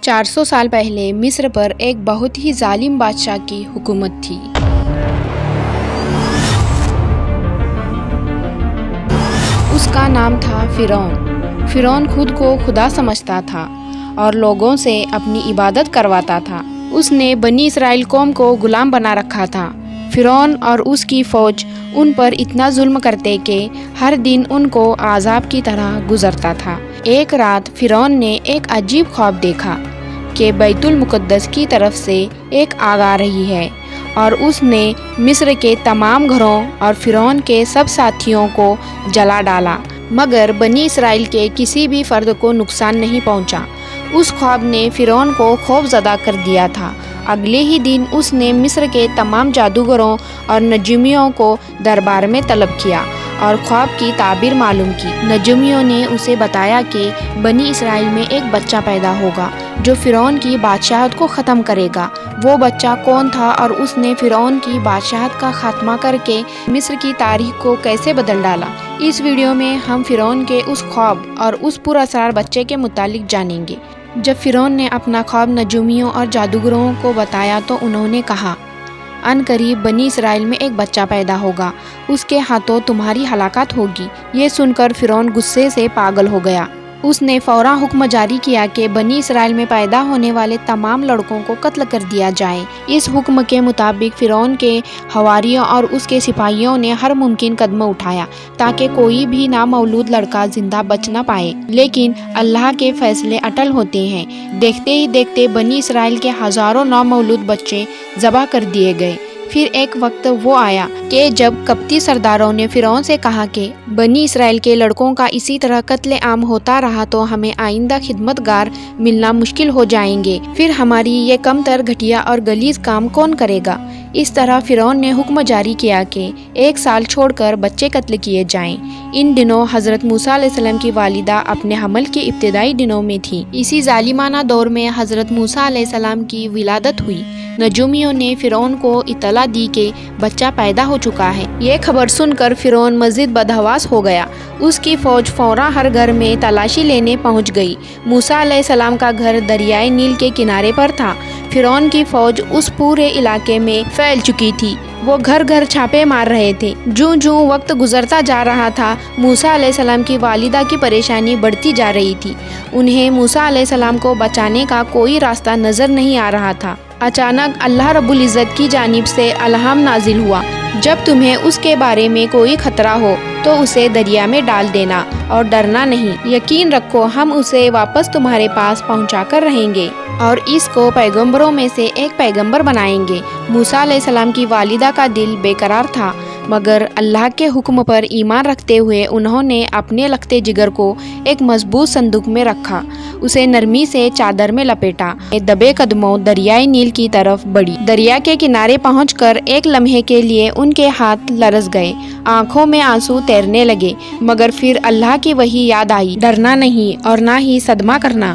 400 سال پہلے مصر پر ایک بہت ہی ظالم بادشاہ کی حکومت تھی۔ اس کا نام تھا فرعون۔ فرعون خود کو خدا سمجھتا تھا اور لوگوں سے اپنی عبادت کرواتا تھا۔ اس نے بنی اسرائیل قوم کو غلام بنا رکھا تھا۔ فرعون اور اس کی فوج ان پر اتنا ظلم کرتے کہ ہر دن ان کو عذاب کی طرح گزرتا تھا۔ ایک رات فرعون نے ایک عجیب خواب دیکھا کہ بیت المقدس کی طرف سے ایک آگ آ رہی ہے اور اس نے مصر کے تمام گھروں اور فرعون کے سب ساتھیوں کو جلا ڈالا، مگر بنی اسرائیل کے کسی بھی فرد کو نقصان نہیں پہنچا۔ اس خواب نے فرعون کو خوف زدہ کر دیا تھا۔ اگلے ہی دن اس نے مصر کے تمام جادوگروں اور نجومیوں کو دربار میں طلب کیا اور خواب کی تعبیر معلوم کی۔ نجومیوں نے اسے بتایا کہ بنی اسرائیل میں ایک بچہ پیدا ہوگا جو فرعون کی بادشاہت کو ختم کرے گا۔ وہ بچہ کون تھا اور اس نے فرعون کی بادشاہت کا خاتمہ کر کے مصر کی تاریخ کو کیسے بدل ڈالا؟ اس ویڈیو میں ہم فرعون کے اس خواب اور اس پراسرار بچے کے متعلق جانیں گے۔ جب فرعون نے اپنا خواب نجومیوں اور جادوگروں کو بتایا تو انہوں نے کہا، ان قریب بنی اسرائیل میں ایک بچہ پیدا ہوگا، اس کے ہاتھوں تمہاری ہلاکت ہوگی۔ یہ سن کر فرعون غصے سے پاگل ہو گیا۔ اس نے فوراً حکم جاری کیا کہ بنی اسرائیل میں پیدا ہونے والے تمام لڑکوں کو قتل کر دیا جائے۔ اس حکم کے مطابق فرعون کے حواریوں اور اس کے سپاہیوں نے ہر ممکن قدم اٹھایا تاکہ کوئی بھی نامولود لڑکا زندہ بچ نہ پائے، لیکن اللہ کے فیصلے اٹل ہوتے ہیں۔ دیکھتے ہی دیکھتے بنی اسرائیل کے ہزاروں نامولود بچے ذبح کر دیے گئے۔ پھر ایک وقت وہ آیا کہ جب قبطی سرداروں نے فرعون سے کہا کہ بنی اسرائیل کے لڑکوں کا اسی طرح قتل عام ہوتا رہا تو ہمیں آئندہ خدمت گار ملنا مشکل ہو جائیں گے، پھر ہماری یہ کم تر گھٹیا اور غلیظ کام کون کرے گا؟ اس طرح فرعون نے حکم جاری کیا کہ 1 سال چھوڑ کر بچے قتل کیے جائیں۔ ان دنوں حضرت موسیٰ علیہ السلام کی والدہ اپنے حمل کے ابتدائی دنوں میں تھی۔ اسی ظالمانہ دور میں حضرت موسیٰ علیہ السلام کی ولادت ہوئی۔ نجومیوں نے فرعون کو اطلاع دی کہ بچہ پیدا ہو چکا ہے۔ یہ خبر سن کر فرعون مزید بدحواس ہو گیا۔ اس کی فوج فوراً ہر گھر میں تلاشی لینے پہنچ گئی۔ موسیٰ علیہ السلام کا گھر دریائے نیل کے کنارے پر تھا۔ فرعون کی فوج اس پورے علاقے میں پھیل چکی تھی۔ وہ گھر گھر چھاپے مار رہے تھے۔ جوں جوں وقت گزرتا جا رہا تھا، موسیٰ علیہ السلام کی والدہ کی پریشانی بڑھتی جا رہی تھی۔ انہیں موسیٰ علیہ السلام کو بچانے کا کوئی راستہ نظر نہیں آ رہا تھا۔ اچانک اللہ رب العزت کی جانب سے الہام نازل ہوا، جب تمہیں اس کے بارے میں کوئی خطرہ ہو تو اسے دریا میں ڈال دینا اور ڈرنا نہیں۔ یقین رکھو ہم اسے واپس تمہارے پاس پہنچا کر رہیں گے اور اس کو پیغمبروں میں سے ایک پیغمبر بنائیں گے۔ موسیٰ علیہ السلام کی والدہ کا دل بے قرار تھا، مگر اللہ کے حکم پر ایمان رکھتے ہوئے انہوں نے اپنے لختے جگر کو ایک مضبوط صندوق میں رکھا، اسے نرمی سے چادر میں لپیٹا، دبے قدموں دریائے نیل کی طرف بڑھی۔ دریا کے کنارے پہنچ کر ایک لمحے کے لیے ان کے ہاتھ لرز گئے، آنکھوں میں آنسو تیرنے لگے، مگر پھر اللہ کی وحی یاد آئی، ڈرنا نہیں اور نہ ہی صدمہ کرنا،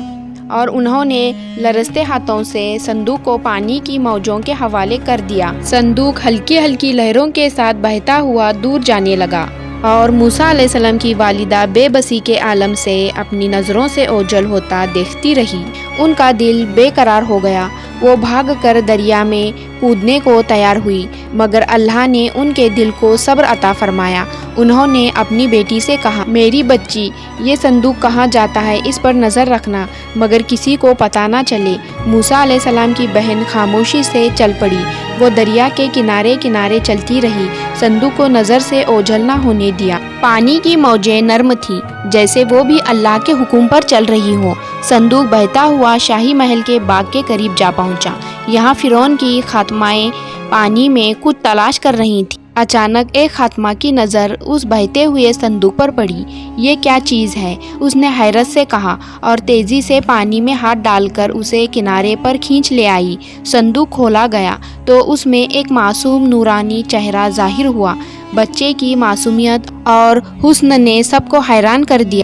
اور انہوں نے لرزتے ہاتھوں سے صندوق کو پانی کی موجوں کے حوالے کر دیا۔ صندوق ہلکی ہلکی لہروں کے ساتھ بہتا ہوا دور جانے لگا اور موسیٰ علیہ السلام کی والدہ بے بسی کے عالم سے اپنی نظروں سے اوجھل ہوتا دیکھتی رہی۔ ان کا دل بے قرار ہو گیا۔ وہ بھاگ کر دریا میں کودنے کو تیار ہوئی، مگر اللہ نے ان کے دل کو صبر عطا فرمایا۔ انہوں نے اپنی بیٹی سے کہا، میری بچی، یہ صندوق کہاں جاتا ہے اس پر نظر رکھنا، مگر کسی کو پتہ نہ چلے۔ موسیٰ علیہ السلام کی بہن خاموشی سے چل پڑی۔ وہ دریا کے کنارے کنارے چلتی رہی، صندوق کو نظر سے اوجھل نہ ہونے دیا۔ پانی کی موجیں نرم تھیں، جیسے وہ بھی اللہ کے حکم پر چل رہی ہوں۔ صندوق بہتا ہوا شاہی محل کے باغ کے قریب جا پہنچا۔ یہاں فرعون کی خاتمائیں پانی میں کچھ تلاش کر رہی تھیں۔ اچانک ایک خاتمہ کی نظر اس بہتے ہوئے صندوق پر پڑی۔ یہ کیا چیز ہے؟ اس نے حیرت سے کہا اور تیزی سے پانی میں ہاتھ ڈال کر اسے کنارے پر کھینچ لے آئی۔ صندوق کھولا گیا تو اس میں ایک معصوم نورانی چہرہ ظاہر ہوا۔ بچے کی معصومیت اور حسن نے سب کو حیران کر دیا۔